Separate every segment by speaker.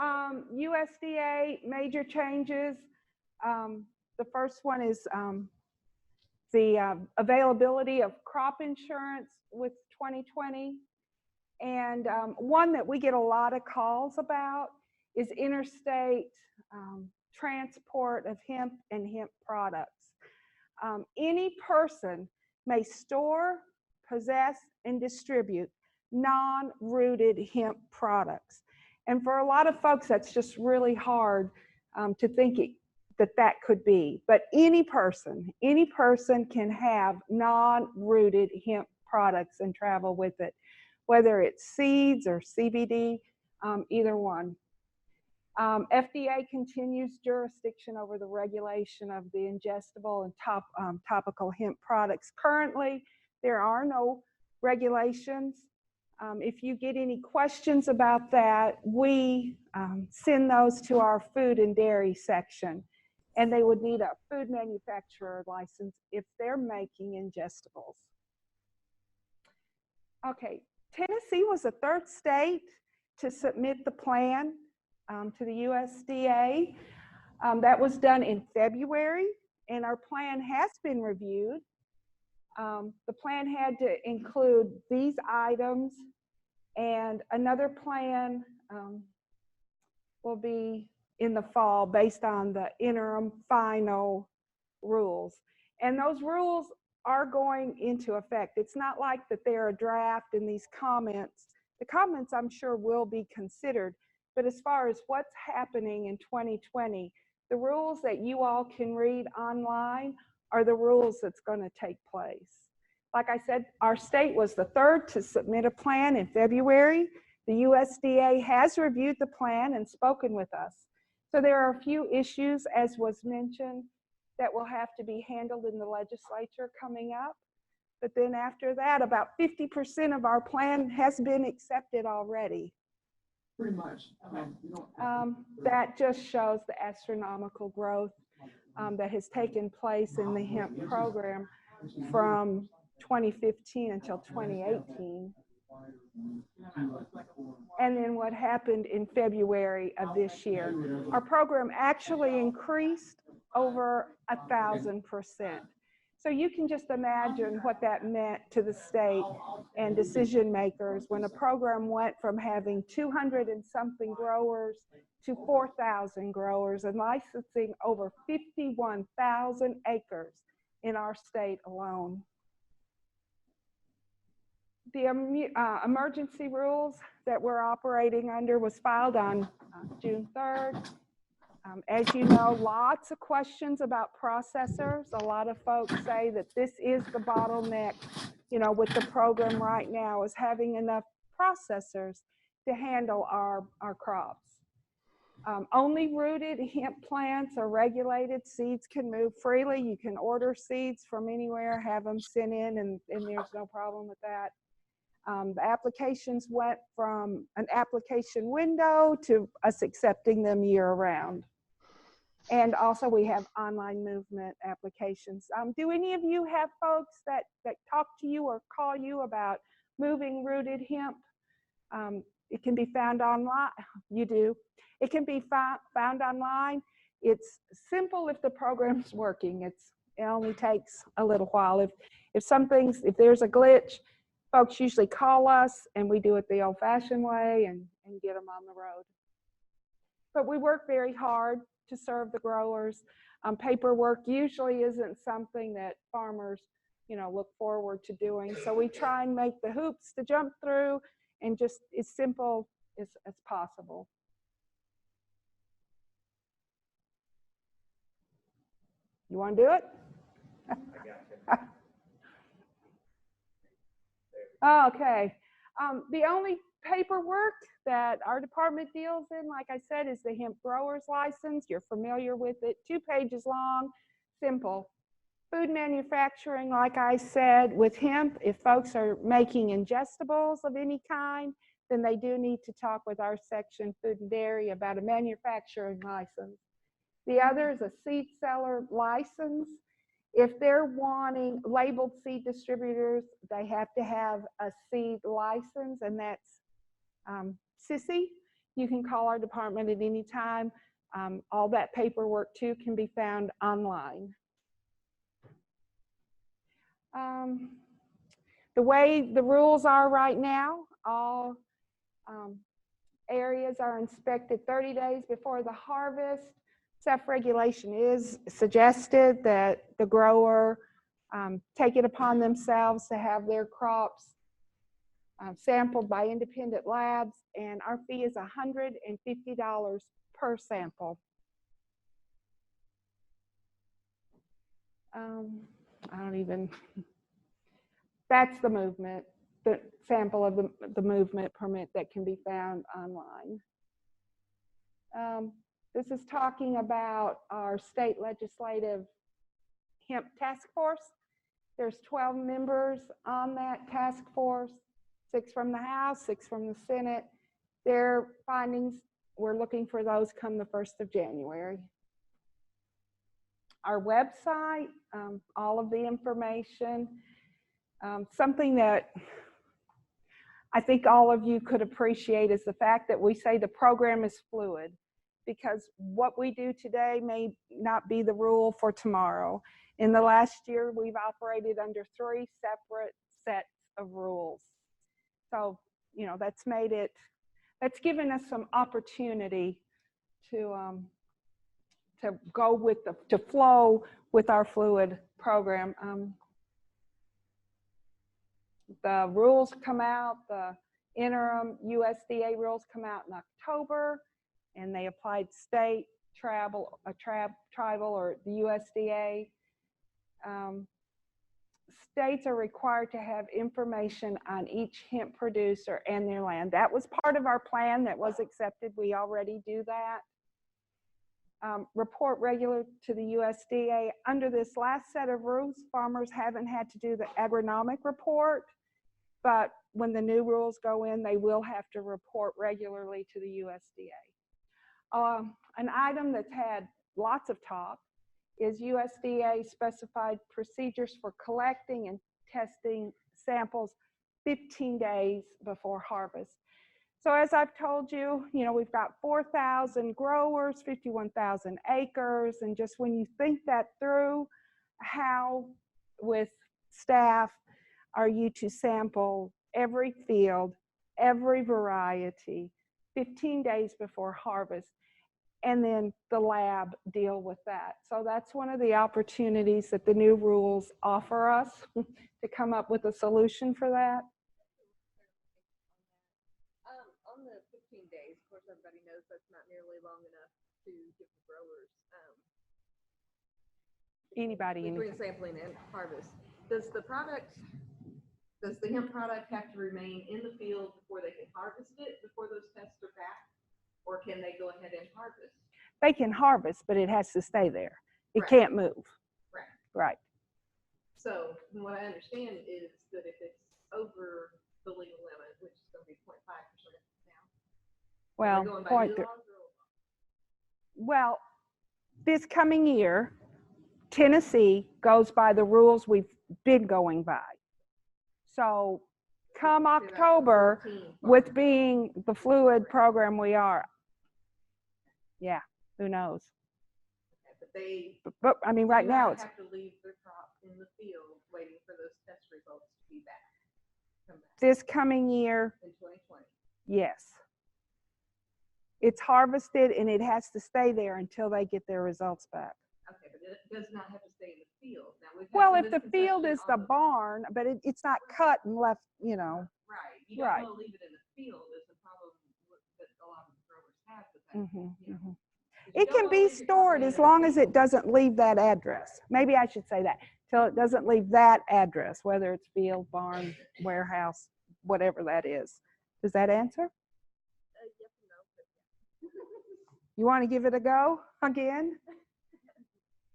Speaker 1: USDA major changes. The first one is the availability of crop insurance with 2020. And one that we get a lot of calls about is interstate transport of hemp and hemp products. Any person may store, possess, and distribute non-rooted hemp products. And for a lot of folks, that's just really hard to think that could be. But any person can have non-rooted hemp products and travel with it, whether it's seeds or CBD, either one. FDA continues jurisdiction over the regulation of the ingestible and topical hemp products. Currently, there are no regulations. If you get any questions about that, we send those to our food and dairy section, and they would need a food manufacturer license if they're making ingestibles. Okay, Tennessee was the third state to submit the plan to the USDA. That was done in February, and our plan has been reviewed. The plan had to include these items, and another plan will be in the fall based on the interim final rules. And those rules are going into effect. It's not like that they're a draft and these comments. The comments, I'm sure, will be considered. But as far as what's happening in 2020, the rules that you all can read online are the rules that's going to take place. Like I said, our state was the third to submit a plan in February. The USDA has reviewed the plan and spoken with us. So there are a few issues, as was mentioned, that will have to be handled in the legislature coming up. But then after that, about 50% of our plan has been accepted already.
Speaker 2: Pretty much.
Speaker 1: That just shows the astronomical growth that has taken place in the hemp program from 2015 until 2018. And then what happened in February of this year. Our program actually increased over 1,000%. So you can just imagine what that meant to the state and decision makers when a program went from having 200 and something growers to 4,000 growers and licensing over 51,000 acres in our state alone. The emergency rules that we're operating under was filed on June 3rd. As you know, lots of questions about processors. A lot of folks say that this is the bottleneck, you know, with the program right now, is having enough processors to handle our crops. Only rooted hemp plants are regulated. Seeds can move freely. You can order seeds from anywhere, have them sent in, and there's no problem with that. The applications went from an application window to us accepting them year-round. And also we have online movement applications. Do any of you have folks that talk to you or call you about moving rooted hemp? It can be found online. You do. It can be found online. It's simple if the program's working. It only takes a little while. If there's a glitch, folks usually call us and we do it the old-fashioned way and get them on the road. But we work very hard to serve the growers. Paperwork usually isn't something that farmers, you know, look forward to doing. So we try and make the hoops to jump through and just as simple as possible. You want to do it? Okay. The only paperwork that our department deals in, like I said, is the hemp grower's license. You're familiar with it. 2 pages long, simple. Food manufacturing, like I said, with hemp, if folks are making ingestibles of any kind, then they do need to talk with our section, food and dairy, about a manufacturing license. The other is a seed seller license. If they're wanting labeled seed distributors, they have to have a seed license, and that's SISI. You can call our department at any time. All that paperwork too can be found online. The way the rules are right now, all areas are inspected 30 days before the harvest. Self-regulation is suggested that the grower take it upon themselves to have their crops sampled by independent labs, and our fee is $150 per sample. I don't even, that's the movement, the sample of the movement permit that can be found online. This is talking about our state legislative hemp task force. There's 12 members on that task force, 6 from the House, 6 from the Senate. Their findings, we're looking for those come the 1st of January. Our website, all of the information, something that I think all of you could appreciate is the fact that we say the program is fluid, because what we do today may not be the rule for tomorrow. In the last year, we've operated under 3 separate sets of rules. So, you know, that's made it, that's given us some opportunity to go with to flow with our fluid program. The rules come out, the interim USDA rules come out in October, and they applied state, tribal, or the USDA. States are required to have information on each hemp producer and their land. That was part of our plan that was accepted. We already do that. Report regular to the USDA. Under this last set of rules, farmers haven't had to do the agronomic report, but when the new rules go in, they will have to report regularly to the USDA. An item that's had lots of talk is USDA specified procedures for collecting and testing samples 15 days before harvest. So as I've told you, you know, we've got 4,000 growers, 51,000 acres, and just when you think that through, how with staff are you to sample every field, every variety, 15 days before harvest, and then the lab deal with that. So that's one of the opportunities that the new rules offer us to come up with a solution for that.
Speaker 2: On the 15 days, of course, everybody knows that's not nearly long enough to give the growers between sampling and harvest. Does the hemp product have to remain in the field before they can harvest it, before those tests are back? Or can they go ahead and harvest?
Speaker 1: They can harvest, but it has to stay there. It
Speaker 2: Right.
Speaker 1: can't move.
Speaker 2: Right.
Speaker 1: Right.
Speaker 2: So what I understand is that if it's over the legal limit, which is going to be 0.5% now.
Speaker 1: Well,
Speaker 2: going by new laws or old laws?
Speaker 1: Well, this coming year, Tennessee goes by the rules we've been going by. So come October, with being the fluid program we are, yeah, who knows?
Speaker 2: Okay,
Speaker 1: but I mean, right now it's
Speaker 2: have to leave their crop in the field waiting for those test results to be back.
Speaker 1: This coming year
Speaker 2: in 2020.
Speaker 1: Yes. It's harvested and it has to stay there until they get their results back.
Speaker 2: Okay, but it does not have to stay in the field. Now,
Speaker 1: well, if the field is the barn, but it's not cut and left, you know.
Speaker 2: Right. You don't want to leave it in the field is the problem that a lot of growers have with that. You know.
Speaker 1: It can be stored as long as it doesn't leave that address. Maybe I should say that. Till it doesn't leave that address, whether it's field, barn, warehouse, whatever that is. Does that answer?
Speaker 2: Yes and no, but yeah.
Speaker 1: You want to give it a go again?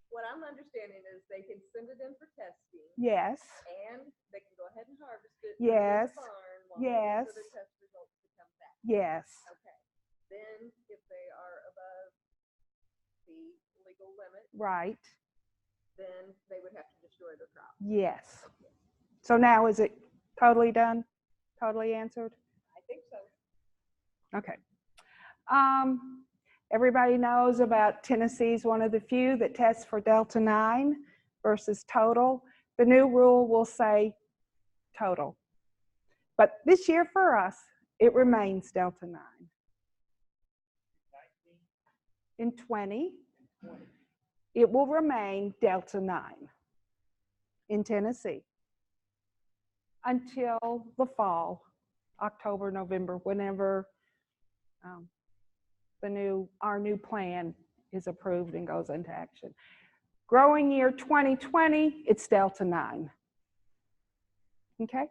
Speaker 2: What I'm understanding is they can send it in for testing.
Speaker 1: Yes.
Speaker 2: And they can go ahead and harvest it.
Speaker 1: Yes.
Speaker 2: In the barn while
Speaker 1: yes.
Speaker 2: for the test results to come back.
Speaker 1: Yes.
Speaker 2: Okay. Then if they are above the legal limit.
Speaker 1: Right.
Speaker 2: Then they would have to destroy the crop.
Speaker 1: Yes. So now is it totally done? Totally answered?
Speaker 2: I think so.
Speaker 1: Okay. Everybody knows about Tennessee's one of the few that tests for Delta 9 versus total. The new rule will say total. But this year for us, it remains Delta 9. In 20, it will remain Delta 9 in Tennessee until the fall, October, November, whenever our new plan is approved and goes into action. Growing year 2020, it's Delta 9. Okay?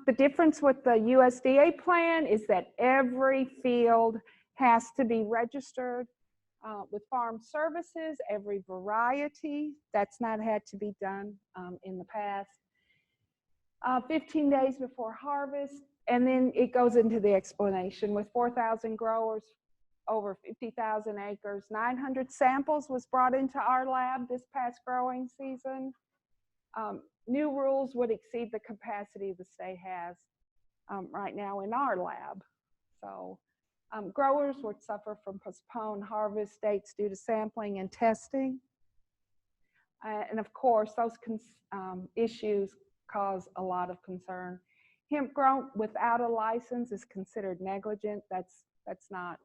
Speaker 1: The difference with the USDA plan is that every field has to be registered with Farm Services, every variety. That's not had to be done in the past. 15 days before harvest, and then it goes into the explanation. With 4,000 growers, over 50,000 acres, 900 samples was brought into our lab this past growing season. New rules would exceed the capacity the state has right now in our lab. So growers would suffer from postponed harvest dates due to sampling and testing. And of course, those issues cause a lot of concern. Hemp grown without a license is considered negligent. That's not.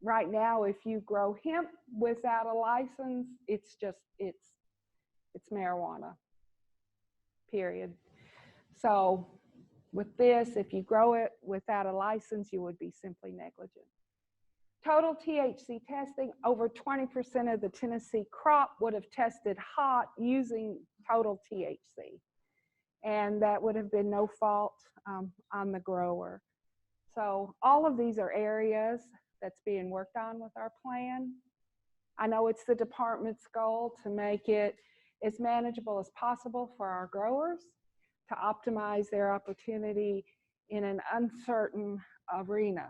Speaker 1: Right now, if you grow hemp without a license, it's marijuana, period. So with this, if you grow it without a license, you would be simply negligent. Total THC testing, over 20% of the Tennessee crop would have tested hot using total THC. And that would have been no fault on the grower. So all of these are areas that's being worked on with our plan. I know it's the department's goal to make it as manageable as possible for our growers, to optimize their opportunity in an uncertain arena